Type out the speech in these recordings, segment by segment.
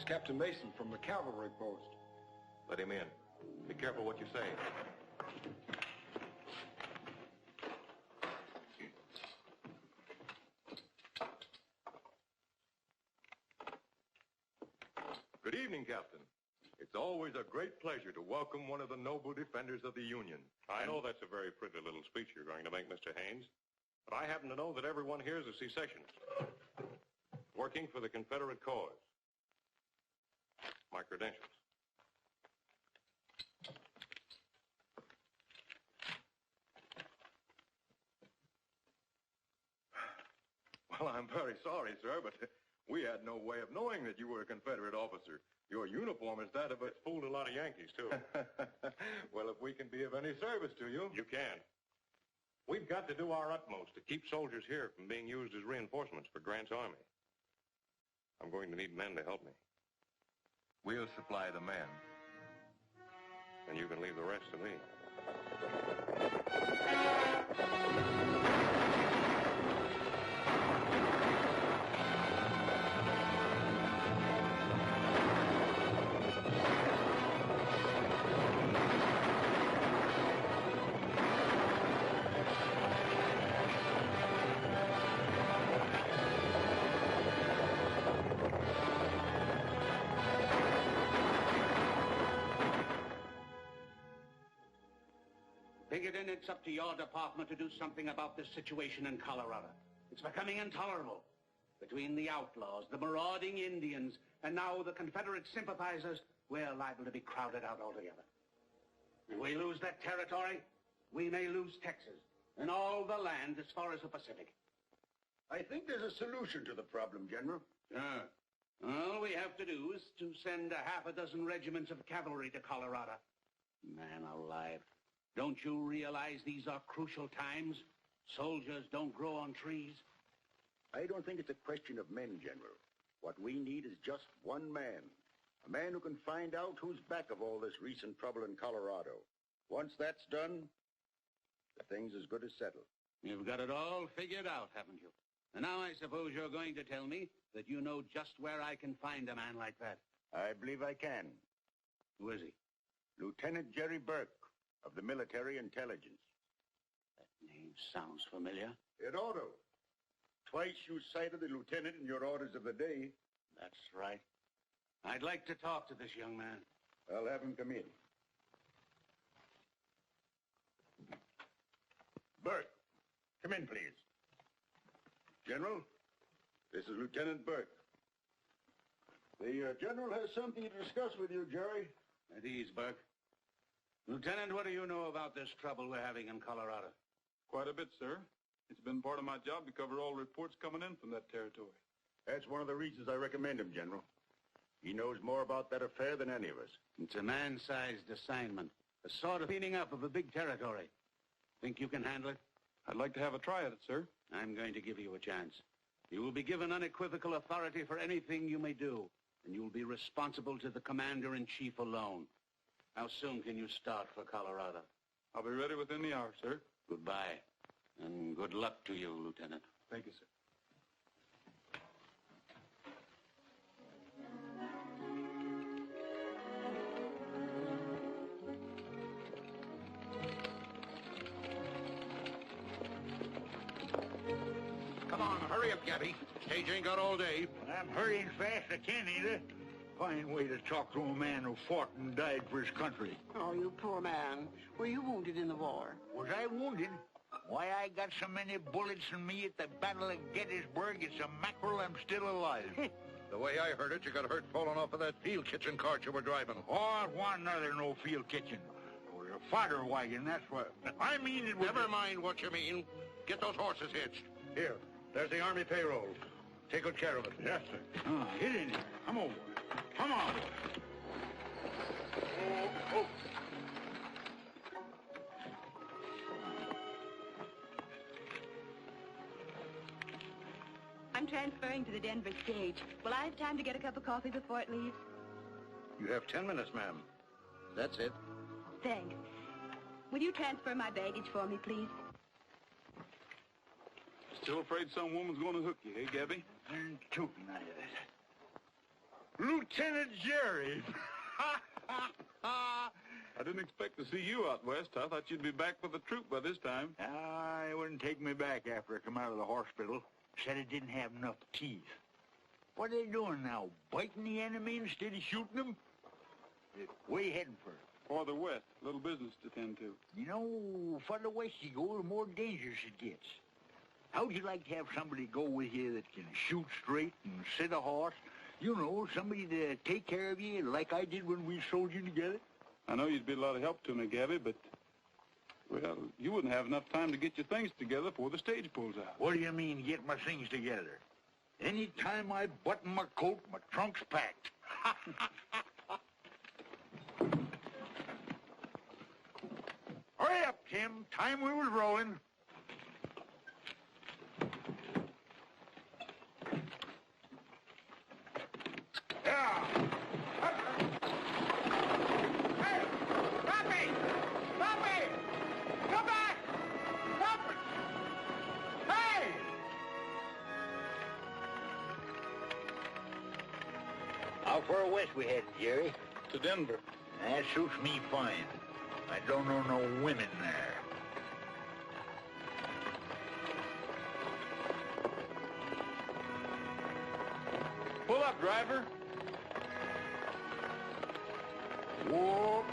It's Captain Mason from the cavalry post. Let him in. Be careful what you say. Good evening, Captain. It's always a great pleasure to welcome one of the noble defenders of the Union. I know that's a very pretty little speech you're going to make, Mr. Haynes, but I happen to know that everyone here is a secessionist, working for the Confederate cause. My credentials. Well, I'm very sorry, sir, but we had no way of knowing that you were a Confederate officer. Your uniform is that of a... It's fooled a lot of Yankees, too. Well, if we can be of any service to you... You can. We've got to do our utmost to keep soldiers here from being used as reinforcements for Grant's army. I'm going to need men to help me. We'll supply the men. And you can leave the rest to me. Then it's up to your department to do something about this situation in Colorado. It's becoming intolerable. Between the outlaws, the marauding Indians, and now the Confederate sympathizers, we're liable to be crowded out altogether. If we lose that territory, we may lose Texas and all the land as far as the Pacific. I think there's a solution to the problem, General. Sure. All we have to do is to send a half a dozen regiments of cavalry to Colorado. Man alive. Don't you realize these are crucial times? Soldiers don't grow on trees. I don't think it's a question of men, General. What we need is just one man. A man who can find out who's back of all this recent trouble in Colorado. Once that's done, the thing's as good as settled. You've got it all figured out, haven't you? And now I suppose you're going to tell me that you know just where I can find a man like that. I believe I can. Who is he? Lieutenant Jerry Burke of the Military Intelligence. That name sounds familiar. It ought to. Twice you cited the lieutenant in your orders of the day. That's right. I'd like to talk to this young man. I'll have him come in. Burke, come in, please. General, this is Lieutenant Burke. The General has something to discuss with you, Jerry. At ease, Burke. Lieutenant, what do you know about this trouble we're having in Colorado? Quite a bit, sir. It's been part of my job to cover all reports coming in from that territory. That's one of the reasons I recommend him, General. He knows more about that affair than any of us. It's a man-sized assignment, a sort of cleaning up of a big territory. Think you can handle it? I'd like to have a try at it, sir. I'm going to give you a chance. You will be given unequivocal authority for anything you may do, and you'll be responsible to the commander-in-chief alone. How soon can you start for Colorado? I'll be ready within the hour, sir. Goodbye, and good luck to you, Lieutenant. Thank you, sir. Come on, hurry up, Gabby. Stage ain't got all day. I'm hurrying fast I can, ain't I? Fine way to talk to a man who fought and died for his country. Oh, you poor man. Were you wounded in the war? Was I wounded? Why, I got so many bullets in me at the Battle of Gettysburg, it's a mackerel I'm still alive. The way I heard it, you got hurt falling off of that field kitchen cart you were driving. Oh, it wasn't no field kitchen. It was a fodder wagon, that's what. I mean it was... Never mind what you mean. Get those horses hitched. Here, there's the Army payroll. Take good care of it. Yes, sir. Get in here. Come over. Come on. Oh. I'm transferring to the Denver stage. Will I have time to get a cup of coffee before it leaves? You have 10 minutes, ma'am. That's it. Thanks. Will you transfer my baggage for me, please? Still afraid some woman's going to hook you, eh, Gabby? And tootin' out of it. Lieutenant Jerry. I didn't expect to see you out west. I thought you'd be back with the troop by this time. It wouldn't take me back after I come out of the hospital. Said it didn't have enough teeth. What are they doing now? Biting the enemy instead of shooting them? Where you heading for? Farther west, little business to tend to. You know, farther west you go, the more dangerous it gets. How'd you like to have somebody go with you that can shoot straight and sit a horse? You know, somebody to take care of you like I did when we soldiered together? I know you'd be a lot of help to me, Gabby, but, well, you wouldn't have enough time to get your things together before the stage pulls out. What do you mean, get my things together? Any time I button my coat, my trunk's packed. Hurry up, Tim. Time we was rolling. Yeah. Hey, stop me! Stop me! Come back! Stop me! Hey! How far west we headed, Jerry? To Denver. That suits me fine. I don't know no women there. Pull up, driver. Whoa.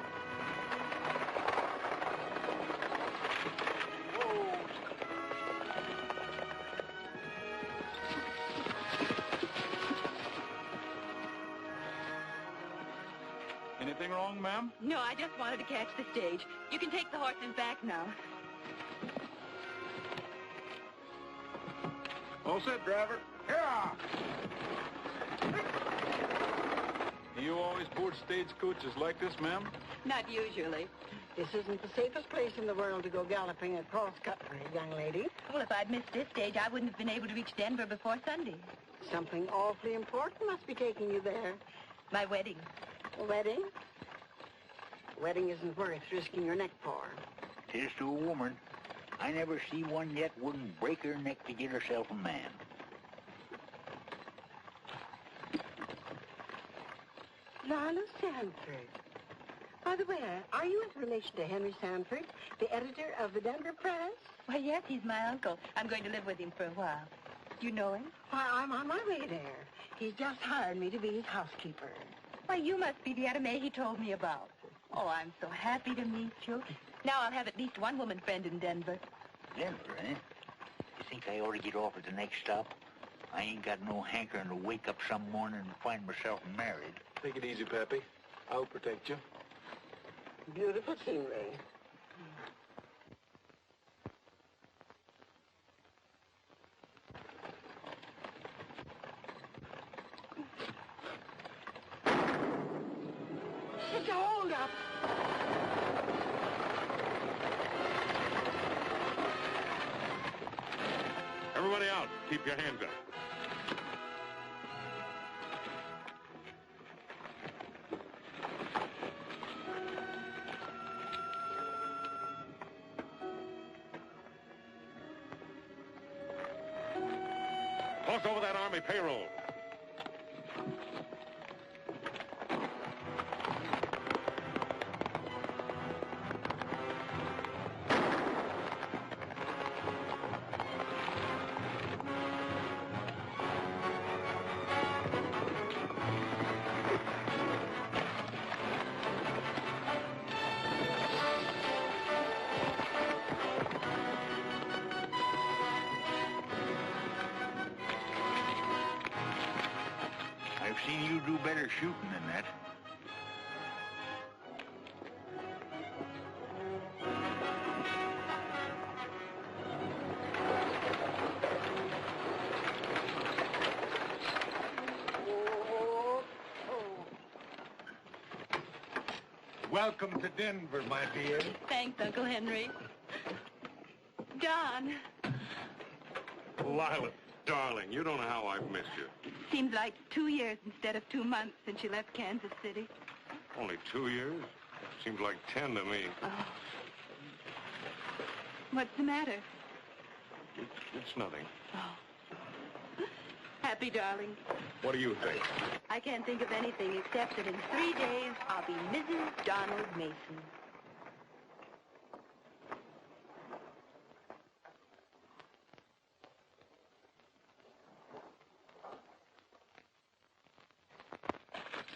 Anything wrong, ma'am? No, I just wanted to catch the stage. You can take the horses back now. All set, driver. Yeah. Do you always board stagecoaches like this, ma'am? Not usually. This isn't the safest place in the world to go galloping across country, young lady. Well, if I'd missed this stage, I wouldn't have been able to reach Denver before Sunday. Something awfully important must be taking you there. My wedding. A wedding? A wedding isn't worth risking your neck for. Tis to a woman. I never see one yet wouldn't break her neck to get herself a man. Lila Sanford. By the way, are you in relation to Henry Sanford, the editor of the Denver Press? Why, yes, he's my uncle. I'm going to live with him for a while. Do you know him? Why, I'm on my way there. He's just hired me to be his housekeeper. Why, you must be the Etta Mae he told me about. Oh, I'm so happy to meet you. Now I'll have at least one woman friend in Denver. Denver, eh? You think I ought to get off at the next stop? I ain't got no hankering to wake up some morning and find myself married. Take it easy, Pappy. I'll protect you. Beautiful scenery. It's a hold-up. Everybody out. Keep your hands up. Toss over that Army payroll. I've seen you do better shooting than that. Welcome to Denver, my dear. Thanks, Uncle Henry. John. Lila, darling, you don't know how I've missed you. Seems like 2 years instead of 2 months since you left Kansas City. Only 2 years? Seems like 10 to me. Oh. What's the matter? It's nothing. Oh. happy, darling. What do you think? I can't think of anything except that in 3 days, I'll be Mrs. Donald Mason.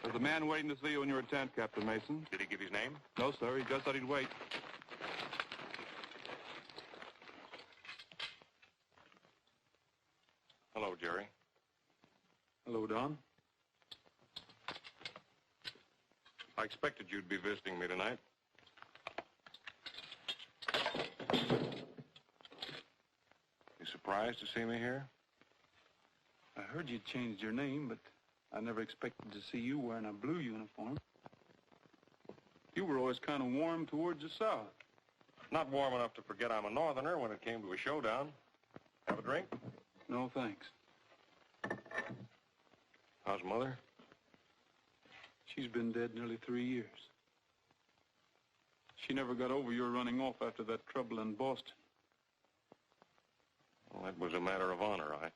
There's a man waiting to see you in your tent, Captain Mason. Did he give his name? No, sir. He just said he'd wait. Hello, Jerry. Hello, Don. I expected you'd be visiting me tonight. You surprised to see me here? I heard you changed your name, but I never expected to see you wearing a blue uniform. You were always kind of warm towards the South. Not warm enough to forget I'm a Northerner when it came to a showdown. Have a drink? No, thanks. How's Mother? She's been dead nearly 3 years. She never got over your running off after that trouble in Boston. Well, that was a matter of honor. I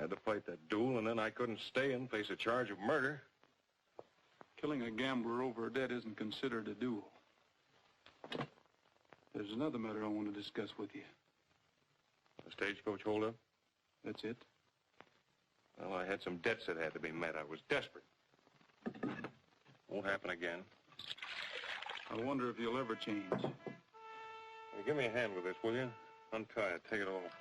had to fight that duel, and then I couldn't stay and face a charge of murder. Killing a gambler over a debt isn't considered a duel. There's another matter I want to discuss with you. The stagecoach holdup? That's it? Well, I had some debts that had to be met. I was desperate. Won't happen again. I wonder if you'll ever change. Hey, give me a hand with this, will you? Untie it. Take it off.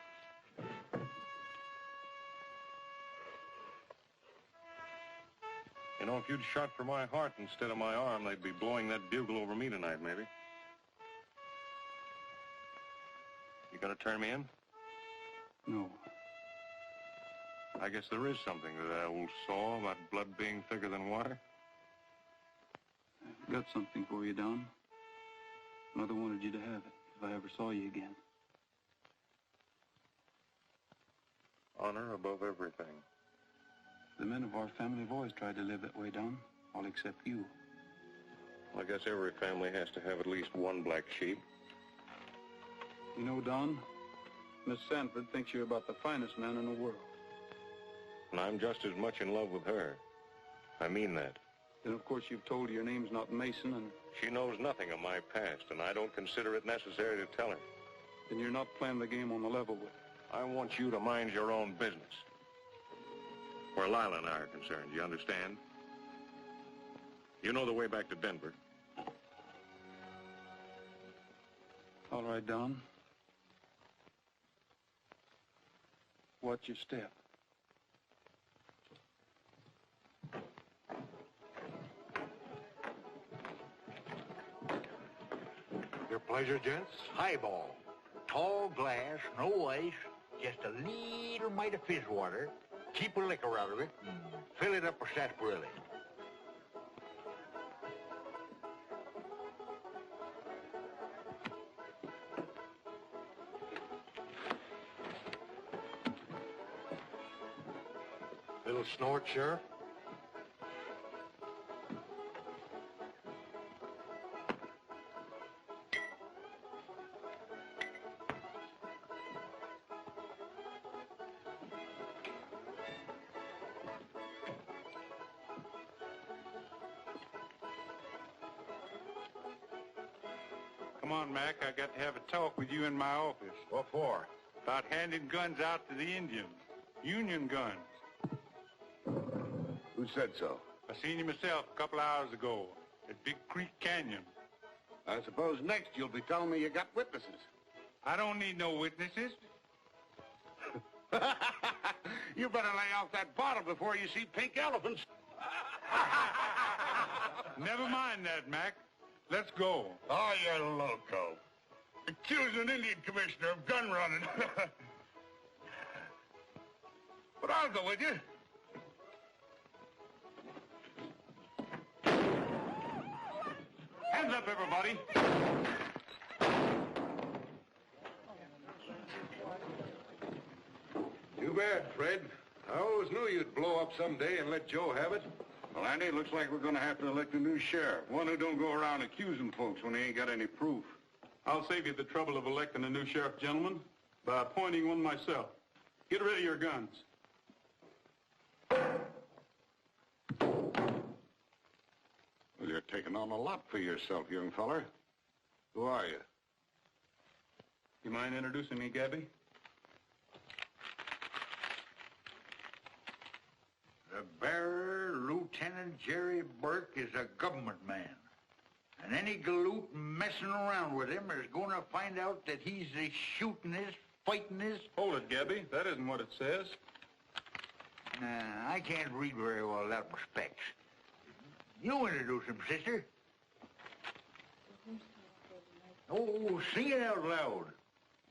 You know, if you'd shot for my heart instead of my arm, they'd be blowing that bugle over me tonight, maybe. You gonna turn me in? No. I guess there is something to that old saw about blood being thicker than water. I've got something for you, Don. Mother wanted you to have it if I ever saw you again. Honor above everything. The men of our family have always tried to live that way, Don, all except you. Well, I guess every family has to have at least one black sheep. You know, Don, Miss Sanford thinks you're about the finest man in the world. And I'm just as much in love with her. I mean that. Then, of course, you've told her your name's not Mason, and... She knows nothing of my past, and I don't consider it necessary to tell her. Then you're not playing the game on the level with her. I want you to mind your own business. Where Lila and I are concerned, you understand? You know the way back to Denver. All right, Don. Watch your step. Your pleasure, gents. Highball. Tall glass, no ice, just a little mite of fizz water. Keep a liquor out of it and fill it up with sarsaparilla. Little snort, Sheriff? Come on, Mac. I got to have a talk with you in my office. What for? About handing guns out to the Indians. Union guns. Who said so? I seen you myself a couple hours ago at Big Creek Canyon. I suppose next you'll be telling me you got witnesses. I don't need no witnesses. You better lay off that bottle before you see pink elephants. Never mind that, Mac. Let's go. Oh, you're loco. Accusing an Indian commissioner of gun running. But I'll go with you. Hands up, everybody. Too bad, Fred. I always knew you'd blow up someday and let Joe have it. Well, Andy, it looks like we're going to have to elect a new sheriff. One who don't go around accusing folks when they ain't got any proof. I'll save you the trouble of electing a new sheriff, gentlemen, by appointing one myself. Get rid of your guns. taking on a lot for yourself, young feller. Who are you? You mind introducing me, Gabby? The bearer, Lieutenant Jerry Burke, is a government man. And any galoot messing around with him is going to find out that he's a shootin'est, fightin'est... Hold it, Gabby. That isn't what it says. Nah, I can't read very well that respect. You introduce him, sister. Oh, sing it out loud.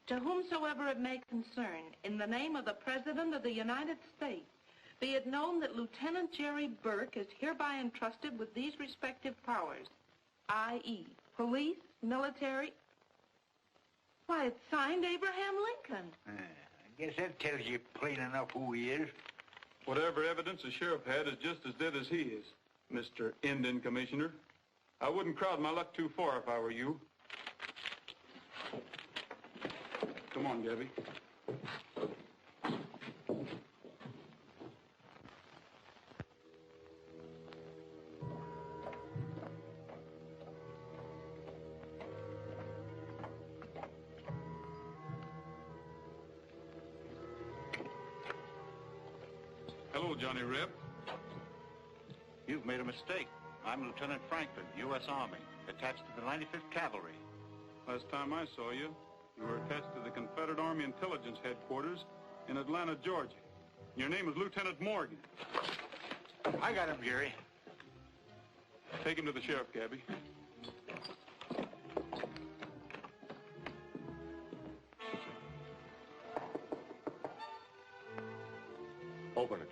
To whomsoever it may concern, in the name of the President of the United States, be it known that Lieutenant Jerry Burke is hereby entrusted with these respective powers, i.e., police, military... Why, it's signed Abraham Lincoln. I guess that tells you plain enough who he is. Whatever evidence the sheriff had is just as dead as he is, Mr. Indian Commissioner. I wouldn't crowd my luck too far if I were you. Come on, Gabby. Hello, Johnny Reb. You've made a mistake. I'm Lieutenant Franklin, U.S. Army, attached to the 95th Cavalry. Last time I saw you, you were attached to the Confederate Army Intelligence Headquarters in Atlanta, Georgia. Your name is Lieutenant Morgan. I got him, Jerry. Take him to the sheriff, Gabby. Open it.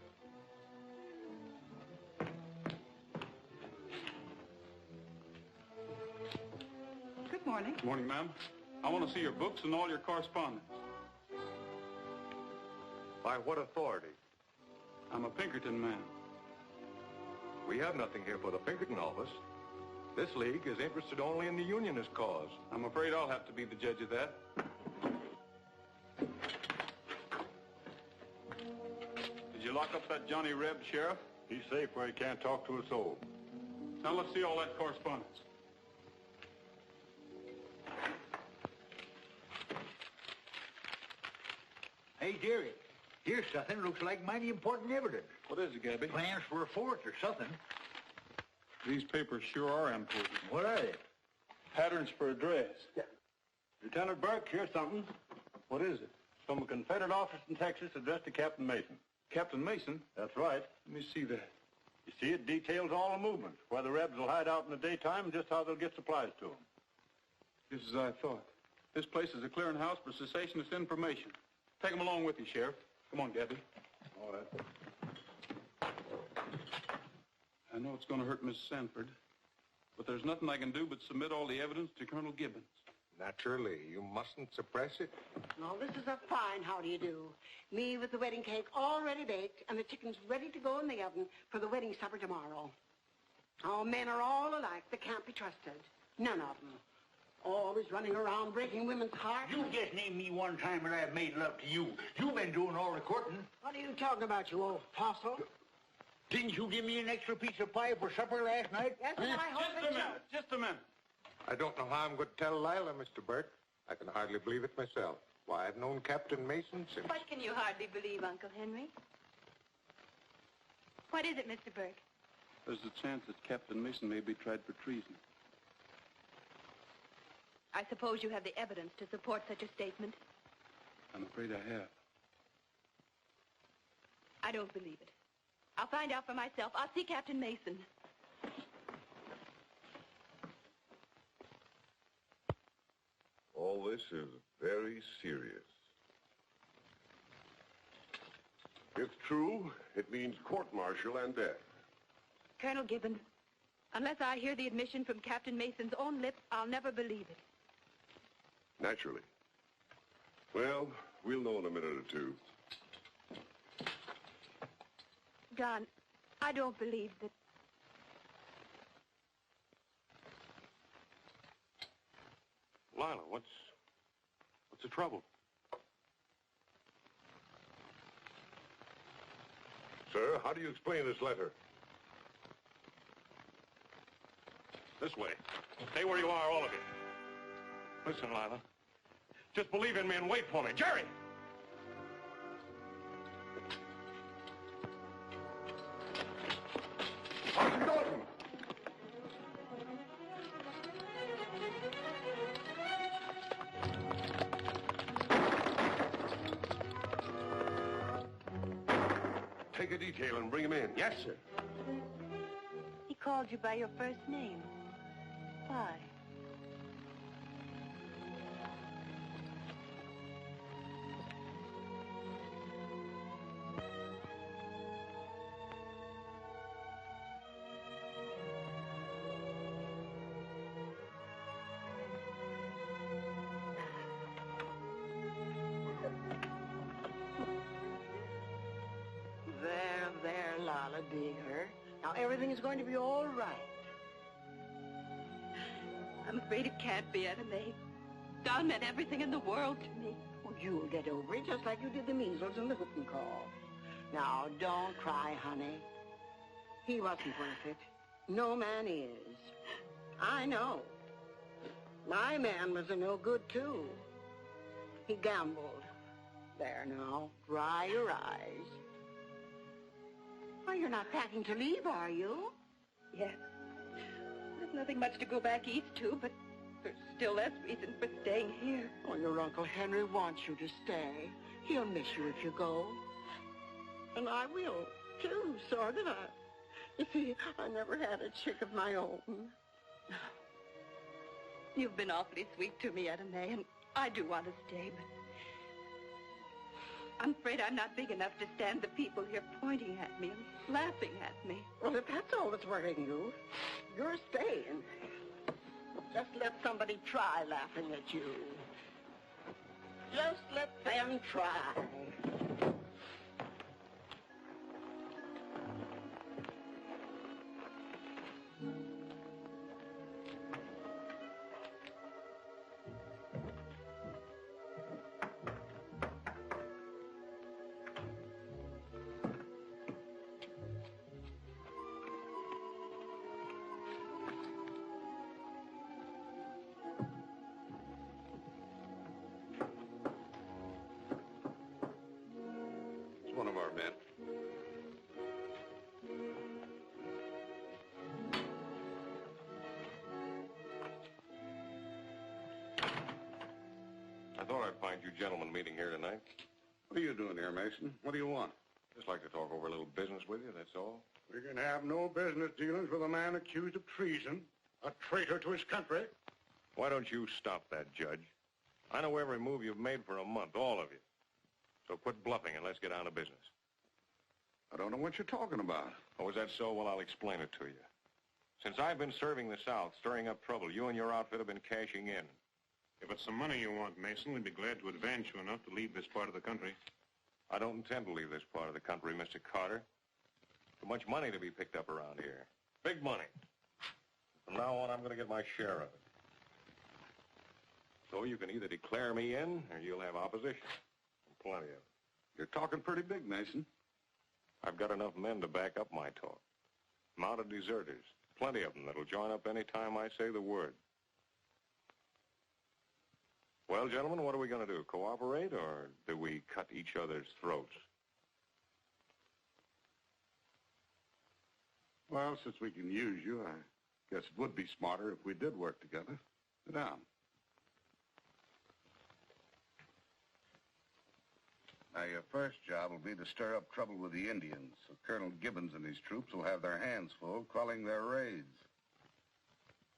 Good morning. Good morning, ma'am. I want to see your books and all your correspondence. By what authority? I'm a Pinkerton man. We have nothing here for the Pinkerton office. This league is interested only in the Unionist cause. I'm afraid I'll have to be the judge of that. Did you lock up that Johnny Reb, Sheriff? He's safe where he can't talk to a soul. Now let's see all that correspondence. Hey, Jerry, here's something looks like mighty important evidence. What is it, Gabby? Plans for a fort or something. These papers sure are important. What are they? Patterns for a dress. Yeah. Lieutenant Burke, here's something. What is it? From a Confederate office in Texas addressed to Captain Mason. Captain Mason? That's right. Let me see that. You see, it details all the movements, where the Rebs will hide out in the daytime and just how they'll get supplies to them. Just as I thought. This place is a clearinghouse for cessationist information. Take them along with you, Sheriff. Come on, Gabby. All right. I know it's going to hurt Miss Sanford, but there's nothing I can do but submit all the evidence to Colonel Gibbons. Naturally, you mustn't suppress it. Oh, this is a fine how do you do. Me with the wedding cake already baked and the chickens ready to go in the oven for the wedding supper tomorrow. Oh, men are all alike. They can't be trusted. None of them. Always running around breaking women's hearts. You just name me one time that I've made love to you. You've been doing all the courting. What are you talking about, you old fossil? Didn't you give me an extra piece of pie for supper last night? That's what I hope Just a minute. Just a minute. I don't know how I'm going to tell Lila, Mr. Burke. I can hardly believe it myself. Why, I've known Captain Mason since... What can you hardly believe, Uncle Henry? What is it, Mr. Burke? There's a chance that Captain Mason may be tried for treason. I suppose you have the evidence to support such a statement. I'm afraid I have. I don't believe it. I'll find out for myself. I'll see Captain Mason. All this is very serious. If true, it means court-martial and death. Colonel Gibbons, unless I hear the admission from Captain Mason's own lips, I'll never believe it. Naturally. Well, we'll know in a minute or two. John, I don't believe that... Lila, what's the trouble? Sir, how do you explain this letter? This way. Stay where you are, all of you. Listen, Lila. Just believe in me and wait for me. Jerry! Take a detail and bring him in. Yes, sir. He called you by your first name. Why? There, Lala, dear. Now, everything is going to be all right. I'm afraid it can't be, Etta May. Don meant everything in the world to me. Well, you'll get over it just like you did the measles and the whooping cough. Now, don't cry, honey. He wasn't worth it. No man is. I know. My man was a no good, too. He gambled. There now, dry your eyes. Why, you're not packing to leave, are you? Yes. There's nothing much to go back east to, but there's still less reason for staying here. Oh, your Uncle Henry wants you to stay. He'll miss you if you go. And I will, too, sort of. You see, I never had a chick of my own. You've been awfully sweet to me, Etta May, and I do want to stay, but I'm afraid I'm not big enough to stand the people here pointing at me and laughing at me. Well, if that's all that's worrying you, you're staying. Just let somebody try laughing at you. Just let them try. One of our men. I thought I'd find you gentlemen meeting here tonight. What are you doing here, Mason? What do you want? Just like to talk over a little business with you, that's all. We can have no business dealings with a man accused of treason, a traitor to his country. Why don't you stop that, Judge? I know every move you've made for a month, all of you. So quit bluffing and let's get down to business. I don't know what you're talking about. Oh, is that so? Well, I'll explain it to you. Since I've been serving the South, stirring up trouble, you and your outfit have been cashing in. If it's some money you want, Mason, we'd be glad to advance you enough to leave this part of the country. I don't intend to leave this part of the country, Mr. Carter. Too much money to be picked up around here. Big money. From now on, I'm going to get my share of it. So you can either declare me in, or you'll have opposition. Plenty of it. You're talking pretty big, Mason. I've got enough men to back up my talk. Mounted deserters. Plenty of them that'll join up any time I say the word. Well, gentlemen, what are we going to do? Cooperate, or do we cut each other's throats? Well, since we can use you, I guess it would be smarter if we did work together. Sit down. Now, your first job will be to stir up trouble with the Indians, so Colonel Gibbons and his troops will have their hands full quelling their raids.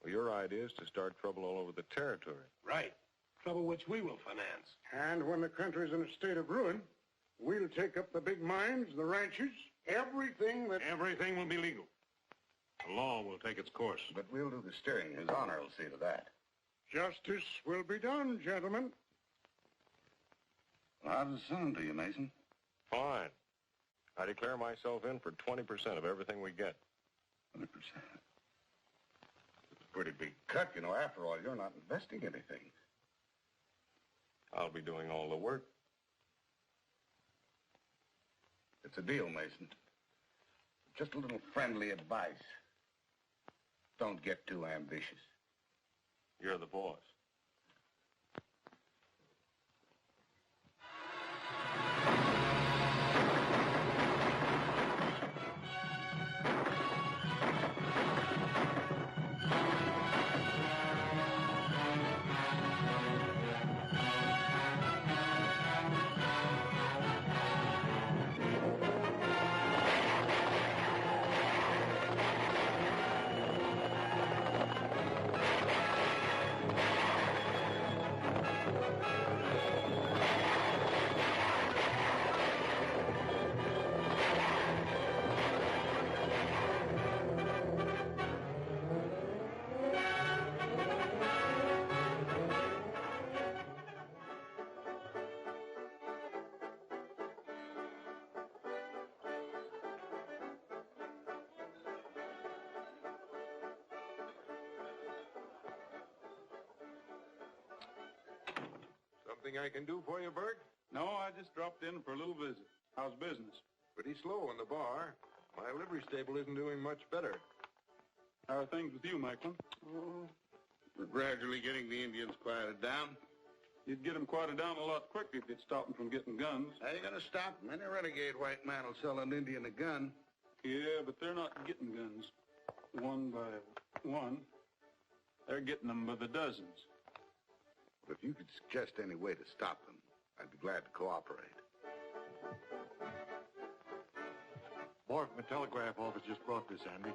Well, your idea is to start trouble all over the territory. Right. Trouble which we will finance. And when the country's in a state of ruin, we'll take up the big mines, the ranches, everything that... Everything will be legal. The law will take its course. But we'll do the steering. His honor will see to that. Justice will be done, gentlemen. Well, how does it sound to you, Mason? Fine. I declare myself in for 20% of everything we get. 20%. It's a pretty big cut. You know, after all, you're not investing anything. I'll be doing all the work. It's a deal, Mason. Just a little friendly advice. Don't get too ambitious. You're the boss. Something I can do for you, Burke? No, I just dropped in for a little visit. How's business? Pretty slow in the bar. My livery stable isn't doing much better. How are things with you, Macklin? Oh, we're gradually getting the Indians quieted down. You'd get them quieted down a lot quicker if you'd stop them from getting guns. How you gonna stop them? Any renegade white man will sell an Indian a gun. Yeah, but they're not getting guns one by one. They're getting them by the dozens. But if you could suggest any way to stop them, I'd be glad to cooperate. Boy from the telegraph office just brought this, Andy.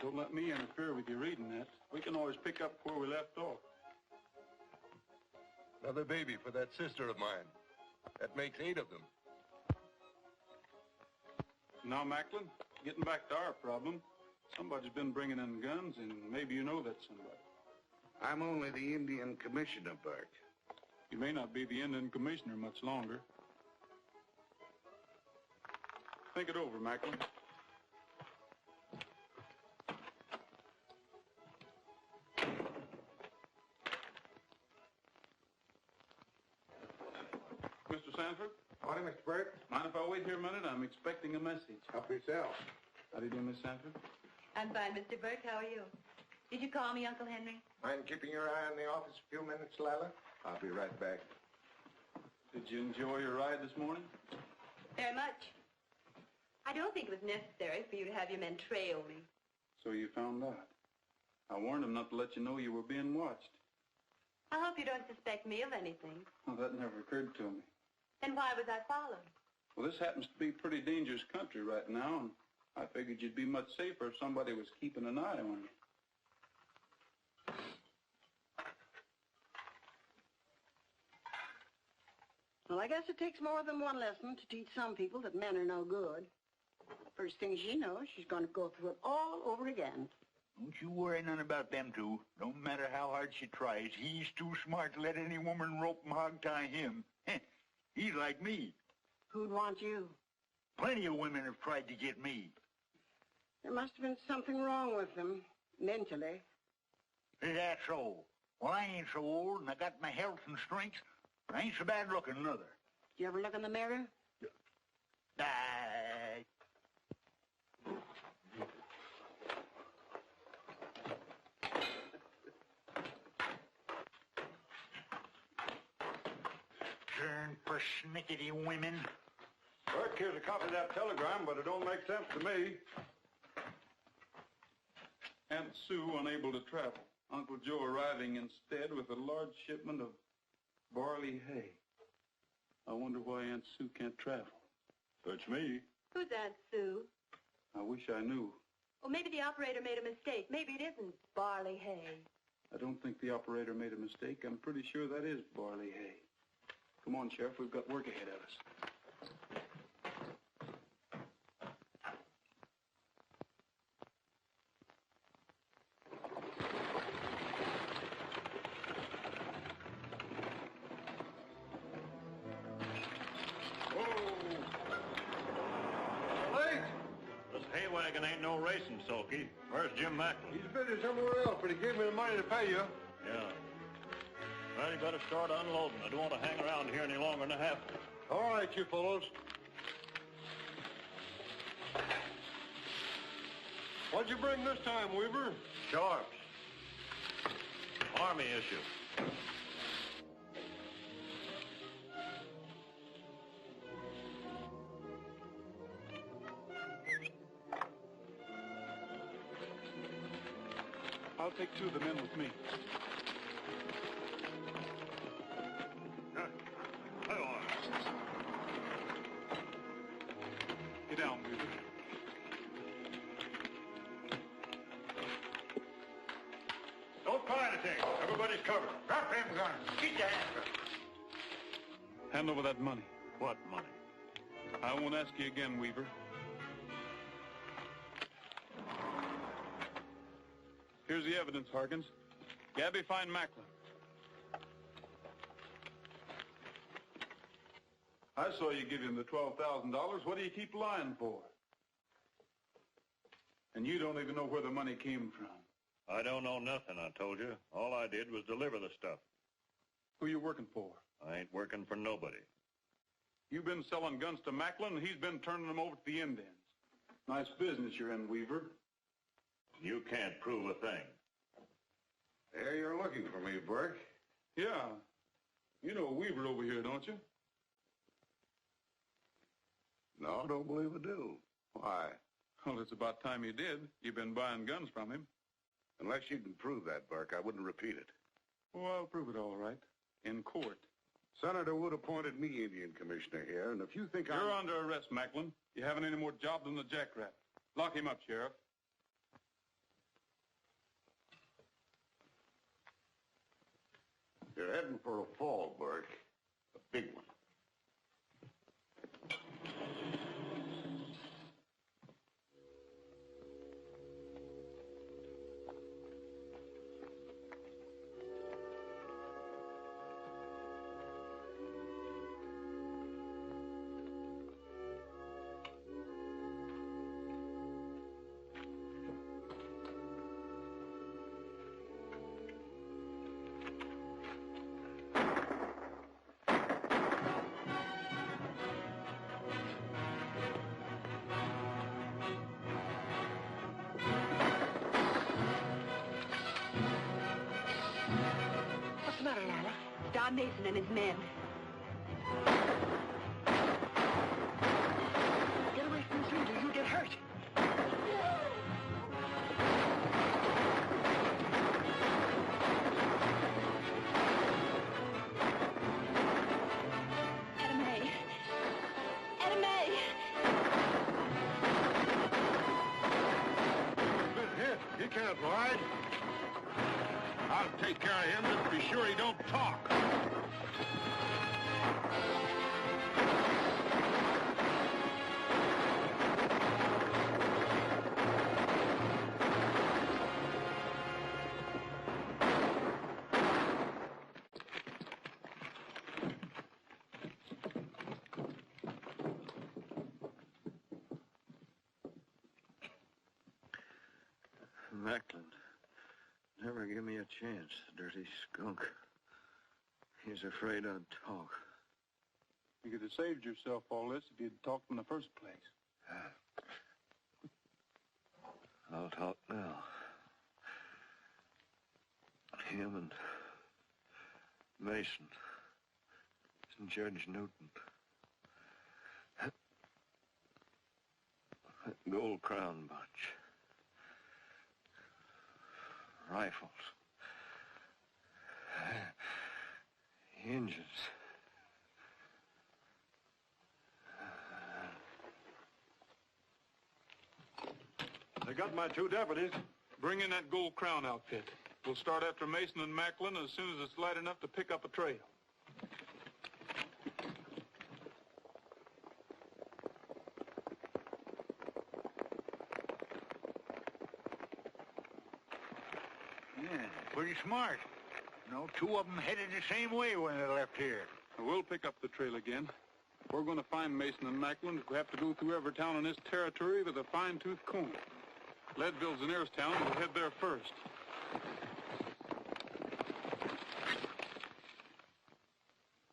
Don't let me interfere with you reading that. We can always pick up where we left off. Another baby for that sister of mine. That makes 8 of them. Now, Macklin, getting back to our problem, somebody's been bringing in guns, and maybe you know that somebody. I'm only the Indian commissioner, Burke. You may not be the Indian commissioner much longer. Think it over, Macklin. Mr. Sanford? Morning, Mr. Burke. Mind if I wait here a minute? I'm expecting a message. Help yourself. How do you do, Miss Sanford? I'm fine, Mr. Burke. How are you? Did you call me, Uncle Henry? Mind keeping your eye on the office a few minutes, Lila? I'll be right back. Did you enjoy your ride this morning? Very much. I don't think it was necessary for you to have your men trail me. So you found out. I warned them not to let you know you were being watched. I hope you don't suspect me of anything. Well, that never occurred to me. Then why was I followed? Well, this happens to be a pretty dangerous country right now, and I figured you'd be much safer if somebody was keeping an eye on you. Well, I guess it takes more than one lesson to teach some people that men are no good. First thing she knows, she's going to go through it all over again. Don't you worry none about them two. Don't matter how hard she tries. He's too smart to let any woman rope and hog-tie him. He's like me. Who'd want you? Plenty of women have tried to get me. There must have been something wrong with them, mentally. Is that so? Well, I ain't so old, and I got my health and strength, but I ain't so bad looking neither. You ever look in the mirror? Darn persnickety women. Burke, here's a copy of that telegram, but it don't make sense to me. Aunt Sue unable to travel. Uncle Joe arriving instead with a large shipment of barley hay. I wonder why Aunt Sue can't travel. That's me. Who's Aunt Sue? I wish I knew. Well, maybe the operator made a mistake. Maybe it isn't barley hay. I don't think the operator made a mistake. I'm pretty sure that is barley hay. Come on, Sheriff. We've got work ahead of us. Hay wagon ain't no racing, Sulky. Where's Jim Macklin? He's busy somewhere else, but he gave me the money to pay you. Yeah. Well, you better start unloading. I don't want to hang around here any longer than I have to. All right, you fellows. What'd you bring this time, Weaver? Sharps. Army issue. I'll take 2 of the men with me. Get down, Weaver. Don't fire anything. Everybody's covered. Drop them guns. Get your hands up. Hand over that money. What money? I won't ask you again, Weaver. Here's the evidence, Harkins. Gabby, find Macklin. I saw you give him the $12,000. What do you keep lying for? And you don't even know where the money came from. I don't know nothing, I told you. All I did was deliver the stuff. Who you working for? I ain't working for nobody. You've been selling guns to Macklin, and he's been turning them over to the Indians. Nice business you're in, Weaver. You can't prove a thing. There you're looking for me, Burke. Yeah. You know Weaver over here, don't you? No, I don't believe I do. Why? Well, it's about time you did. You've been buying guns from him. Unless you can prove that, Burke, I wouldn't repeat it. Well, I'll prove it all right. In court. Senator Wood appointed me Indian commissioner here, and if you think You're under arrest, Macklin. You haven't any more job than the jackrabbit. Lock him up, Sheriff. You're heading for a fall, Burke. A big one. Don Mason and his men. Get away from the street or you'll get hurt. He can't ride. I'll take care of him, just be sure he don't talk. Macklin never give me a chance, dirty skunk. He's afraid I'd talk. You could have saved yourself all this if you'd talked in the first place. I'll talk now. Him and Mason and Judge Newton. That Gold Crown bunch. Rifles. Engines. They got my 2 deputies. Bring in that Gold Crown outfit. We'll start after Mason and Macklin as soon as it's light enough to pick up a trail. Yeah, pretty smart. You know, 2 of them headed the same way when they left here. We'll pick up the trail again. We're going to find Mason and Macklin if we have to go through every town in this territory with a fine-tooth comb. Leadville's the nearest town. We'll head there first.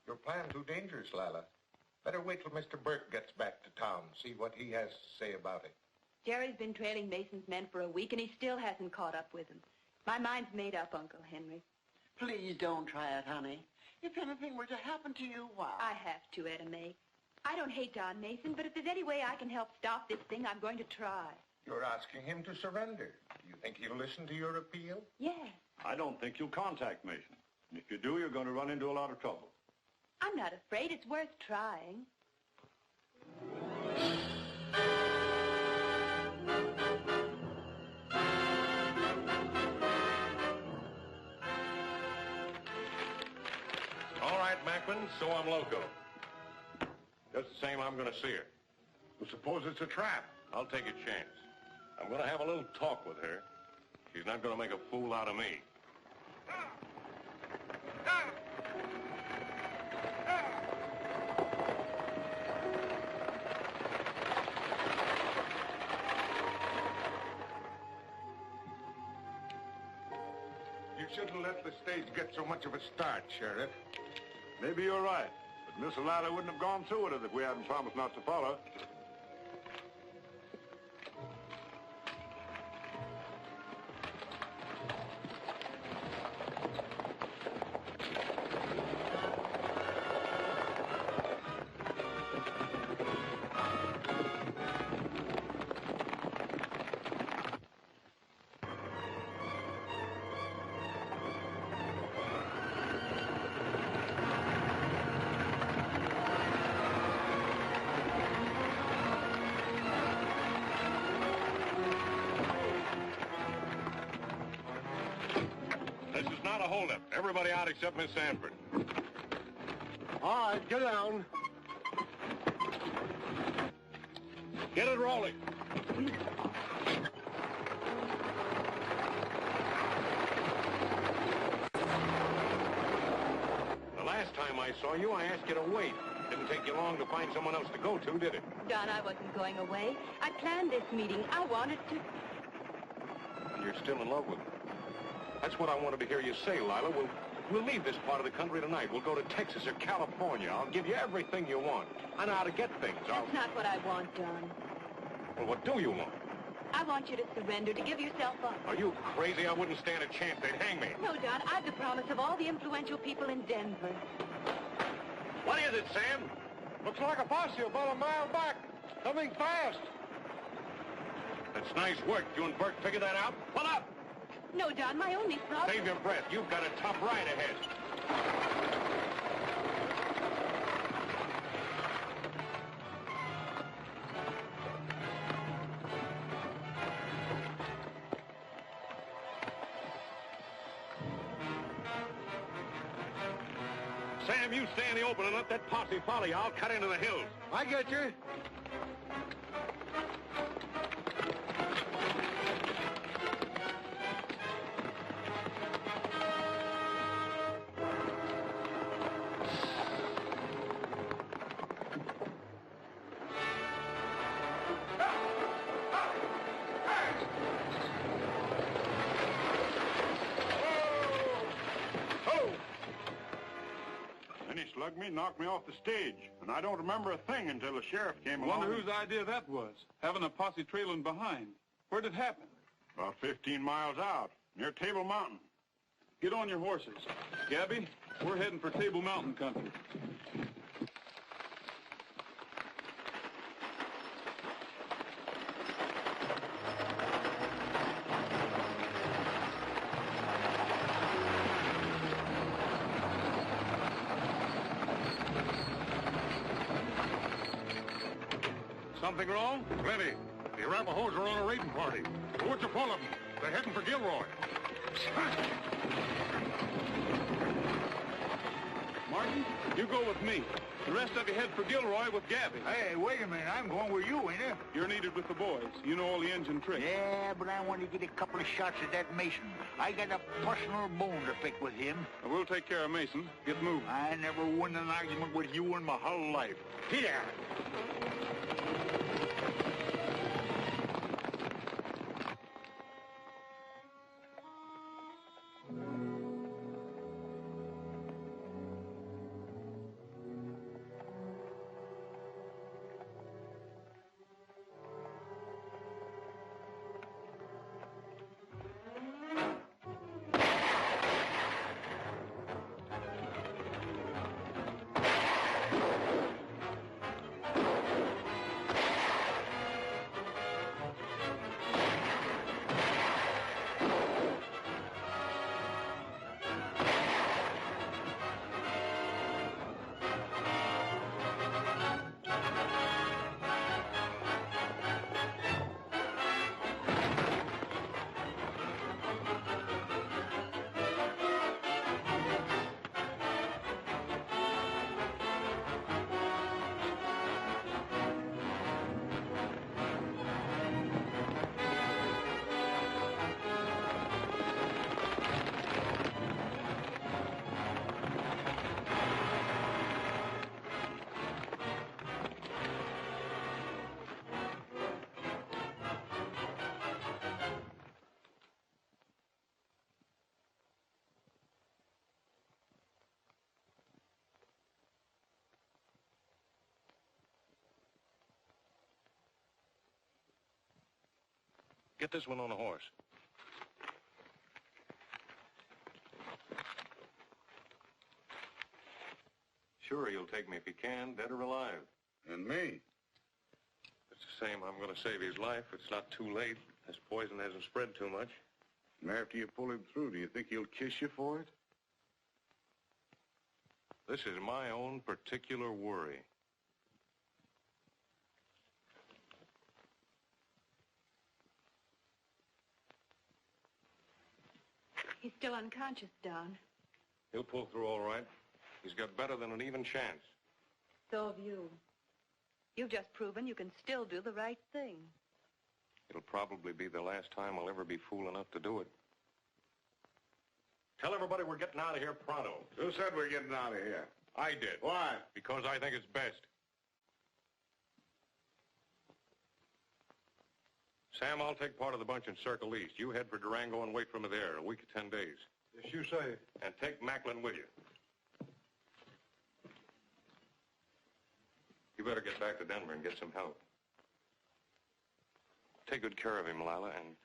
Your plan too dangerous, Lila. Better wait till Mr. Burke gets back to town, see what he has to say about it. Jerry's been trailing Mason's men for a week, and he still hasn't caught up with them. My mind's made up, Uncle Henry. Please don't try it, honey. If anything were to happen to you, why? I have to, Etta May. I don't hate Don Mason, but if there's any way I can help stop this thing, I'm going to try. You're asking him to surrender. Do you think he'll listen to your appeal? Yes. I don't think you'll contact Mason. And if you do, you're going to run into a lot of trouble. I'm not afraid. It's worth trying. All right, Macklin, so I'm loco. Just the same, I'm going to see her. Well, suppose it's a trap. I'll take a chance. I'm going to have a little talk with her. She's not going to make a fool out of me. You shouldn't let the stage get so much of a start, Sheriff. Maybe you're right. But Miss Lila wouldn't have gone through with it if we hadn't promised not to follow. Everybody out except Miss Sanford. All right, get down. Get it rolling. The last time I saw you, I asked you to wait. Didn't take you long to find someone else to go to, did it? Don, I wasn't going away. I planned this meeting. I wanted to... You're still in love with her. That's what I wanted to hear you say, Lila. We'll leave this part of the country tonight. We'll go to Texas or California. I'll give you everything you want. I know how to get things. That's not what I want, Don. Well, what do you want? I want you to surrender, to give yourself up. Are you crazy? I wouldn't stand a chance. They'd hang me. No, Don. I've the promise of all the influential people in Denver. What is it, Sam? Looks like a posse about a mile back. Coming fast. That's nice work. You and Burke figured that out? Pull up! No, Don, my only problem... Save your breath. You've got a tough ride ahead. Sam, you stay in the open and let that posse follow you. I'll cut into the hills. I get you. Slugged me, knocked me off the stage, and I don't remember a thing until the sheriff came along. Wonder whose idea that was, having a posse trailing behind. Where'd it happen? About 15 miles out, near Table Mountain. Get on your horses. Gabby, we're heading for Table Mountain country. Something wrong? Plenty. The Arapahoes are on a raiding party. The woods are full of them. They're heading for Gilroy. Martin, you go with me. The rest of you head for Gilroy with Gabby. Hey, wait a minute. I'm going with you, ain't I? You're needed with the boys. You know all the engine tricks. Yeah, but I want to get a couple of shots at that Mason. I got a personal bone to pick with him. We'll take care of Mason. Get moving. I never won an argument with you in my whole life. Here. Get this one on a horse. Sure, he'll take me if he can, dead or alive. And me. It's the same. I'm going to save his life. It's not too late. This poison hasn't spread too much. And after you pull him through, do you think he'll kiss you for it? This is my own particular worry. He's still unconscious, Don. He'll pull through all right. He's got better than an even chance. So have you. You've just proven you can still do the right thing. It'll probably be the last time I'll ever be fool enough to do it. Tell everybody we're getting out of here pronto. Who said we're getting out of here? I did. Why? Because I think it's best. Sam, I'll take part of the bunch in Circle East. You head for Durango and wait for me there a week or 10 days. Yes, you say. And take Macklin with you. You better get back to Denver and get some help. Take good care of him, Lila, and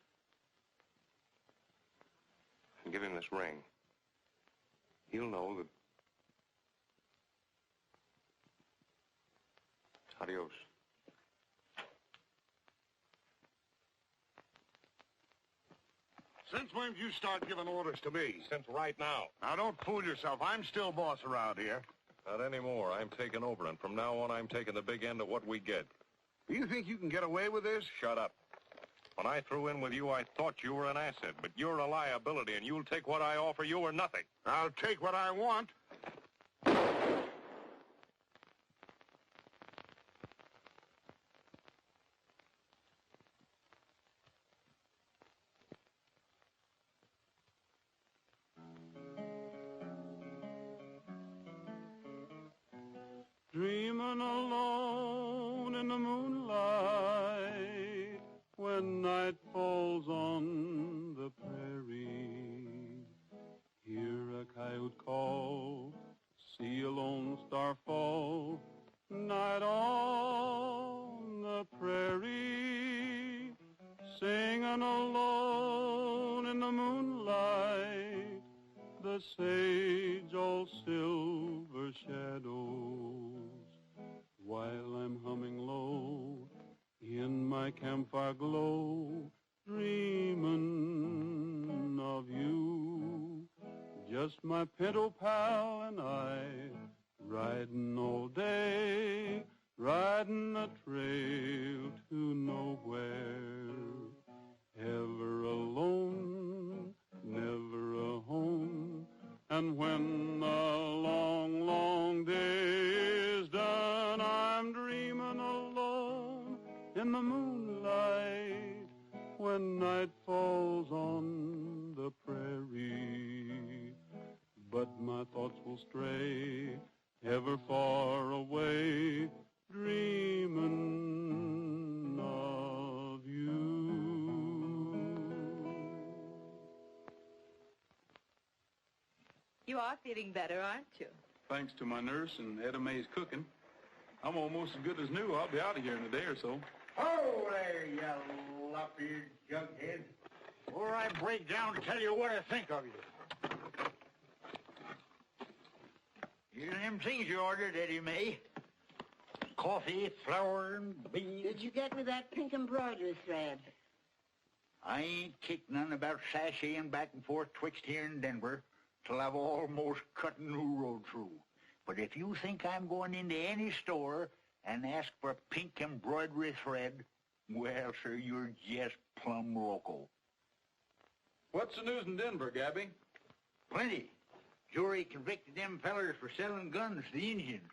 give him this ring. He'll know that... Adios. Since when did you start giving orders to me? Since right now. Now, don't fool yourself. I'm still boss around here. Not anymore. I'm taking over, and from now on, I'm taking the big end of what we get. Do you think you can get away with this? Shut up. When I threw in with you, I thought you were an asset, but you're a liability, and you'll take what I offer you or nothing. I'll take what I want. Dreaming alone in the moonlight when night falls on the prairie. Hear a coyote call, see a lone star fall, night on the prairie. Singing alone in the moonlight, the sage all silver shadows, while I'm humming low in my campfire glow, dreaming of you. Just my pinto pal and I, riding all day, riding the trail to nowhere. Ever alone, never a home, and when the long, long day is done, I'm dreaming alone in the moonlight when night falls on the prairie. But my thoughts will stray ever far away, dreaming of you. You are feeling better, aren't you? Thanks to my nurse and Etta Mae's cooking. I'm almost as good as new. I'll be out of here in a day or so. Oh, there, you lop-eared jughead. Or I break down to tell you what I think of you. Here's them things you ordered, Eddie Mae. Coffee, flour, and beans. Did you get me that pink embroidery thread? I ain't kicked none about sashaying back and forth twixt here and Denver till I've almost cut a new road through. But if you think I'm going into any store and ask for pink embroidery thread, well, sir, you're just plumb loco. What's the news in Denver, Gabby? Plenty. Jury convicted them fellers for selling guns to the Indians.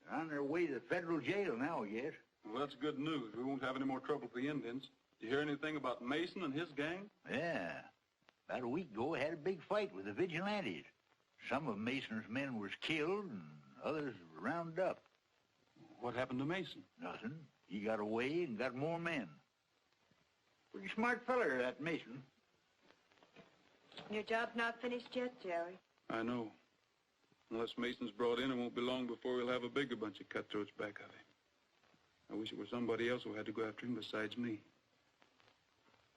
They're on their way to the federal jail now, yes. Well, that's good news. We won't have any more trouble with the Indians. Did you hear anything about Mason and his gang? Yeah. About a week ago, I had a big fight with the vigilantes. Some of Mason's men was killed, and others were rounded up. What happened to Mason? Nothing. He got away and got more men. Pretty smart feller, that Mason. Your job's not finished yet, Jerry. I know. Unless Mason's brought in, it won't be long before we'll have a bigger bunch of cutthroats back of him. I wish it were somebody else who had to go after him besides me.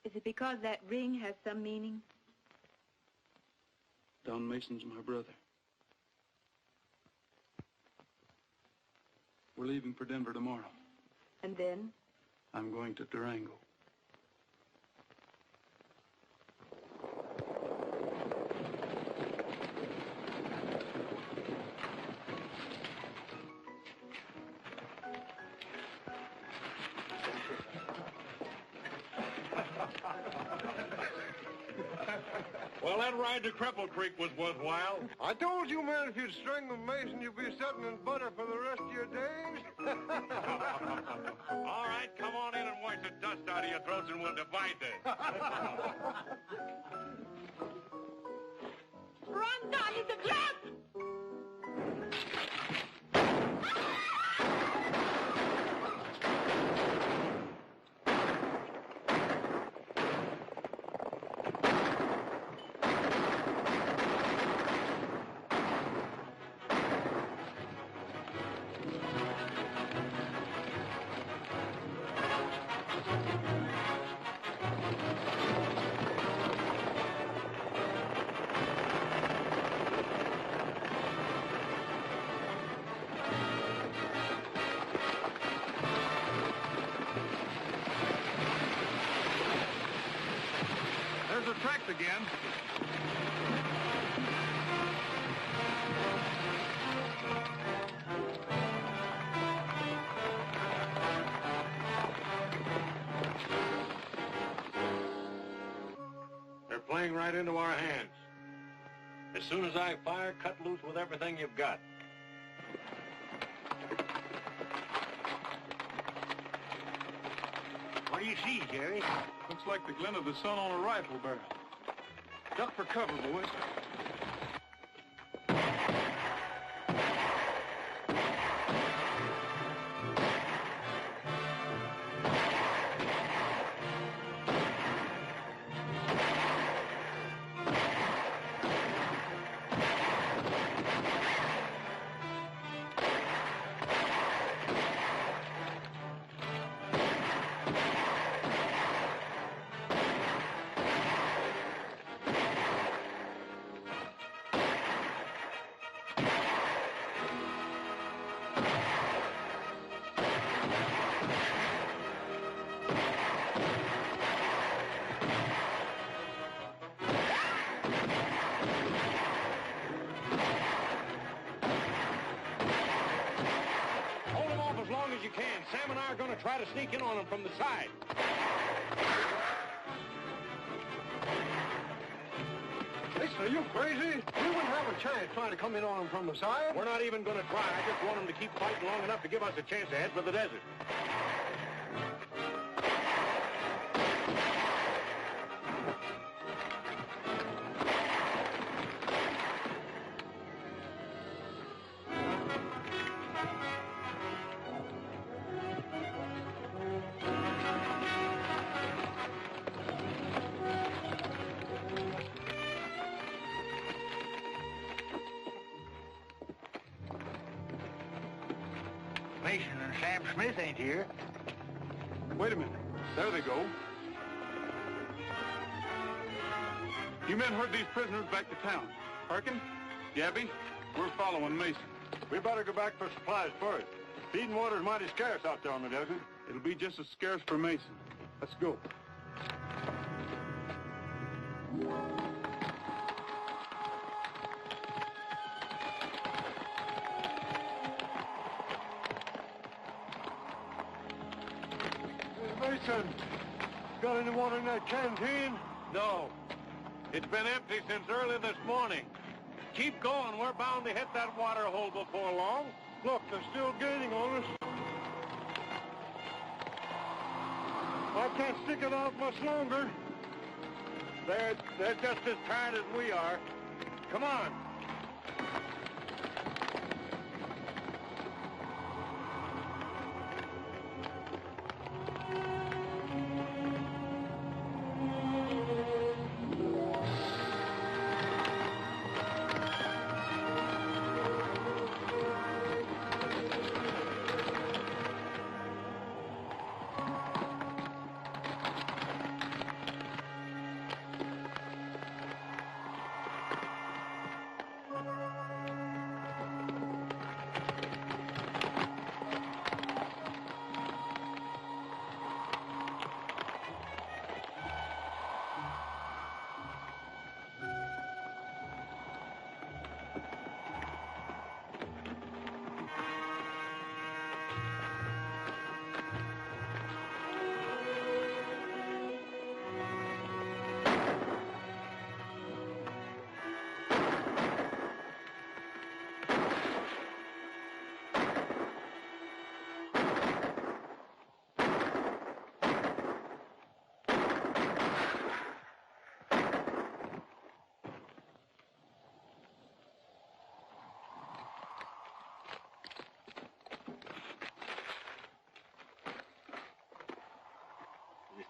Is it because that ring has some meaning? Don Mason's my brother. We're leaving for Denver tomorrow. And then? I'm going to Durango. Well, that ride to Cripple Creek was worthwhile. I told you, man, if you'd strangle Mason, you'd be sitting in butter for the rest of your days. All right, come on in and wash the dust out of your throats and we'll divide this. Run, Don, it's a trap! There's the tracks again. They're playing right into our hands. As soon as I fire, cut loose with everything you've got. What do you see, Jerry? Looks like the glint of the sun on a rifle barrel. Duck for cover, boys. Sam and I are going to try to sneak in on them from the side. Listen, are you crazy? We wouldn't have a chance trying to come in on them from the side. We're not even going to try. I just want them to keep fighting long enough to give us a chance to head for the desert. Mason and Sam Smith ain't here. Wait a minute. There they go. You men heard these prisoners back to town. Harkin, Gabby, we're following Mason. We better go back for supplies first. Feed and water's mighty scarce out there on the desert. It'll be just as scarce for Mason. Let's go. Mason, got any water in that canteen? No. It's been empty since early this morning. Keep going. We're bound to hit that water hole before long. Look, they're still gaining on us. I can't stick it out much longer. They're just as tired as we are. Come on.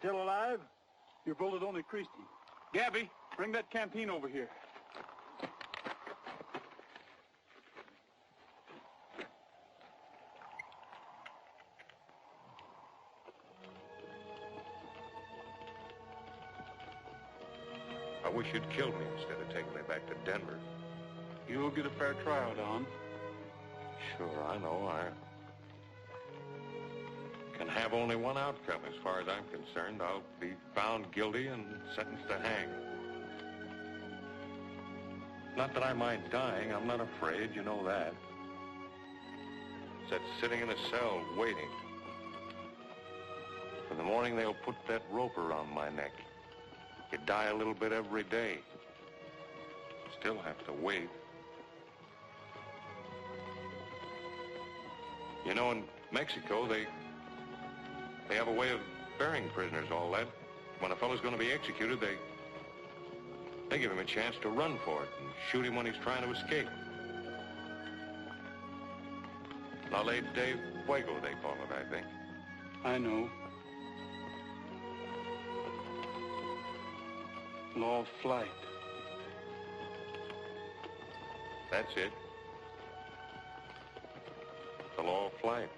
Still alive? Your bullet only creased him. Gabby, bring that canteen over here. I wish you'd killed me instead of taking me back to Denver. You'll get a fair trial, Don. Sure, I know. I can have only one outcome as far as I'm concerned. I'll be found guilty and sentenced to hang. Not that I mind dying. I'm not afraid. You know that. It's that sitting in a cell waiting. In the morning, they'll put that rope around my neck. You die a little bit every day. Still have to wait. You know, in Mexico, they have a way of burying prisoners, all that. When a fellow's going to be executed, they give him a chance to run for it and shoot him when he's trying to escape. La Ley de Fuego, they call it, I think. I know. Law of flight. That's it. The law of flight.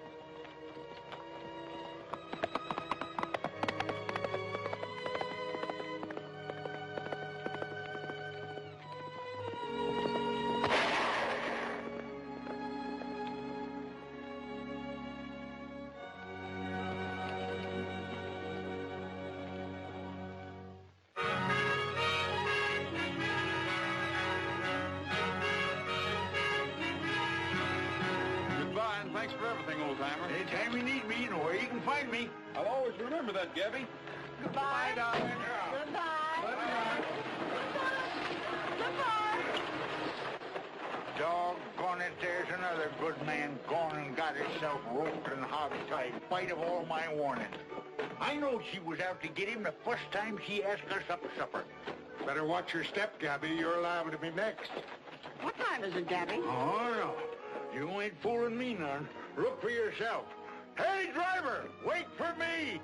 Thanks for everything, old-timer. Anytime you need me, you know where you can find me. I'll always remember that, Gabby. Goodbye, darling. Goodbye. Goodbye. Doggone it, there's another good man gone and got himself roped and hogtied, in spite of all my warning. I know she was out to get him the first time she asked us up to supper. Better watch your step, Gabby. You're liable to be next. What time is it, Gabby? Oh, no. You ain't fooling me none. Look for yourself. Hey, driver, wait for me!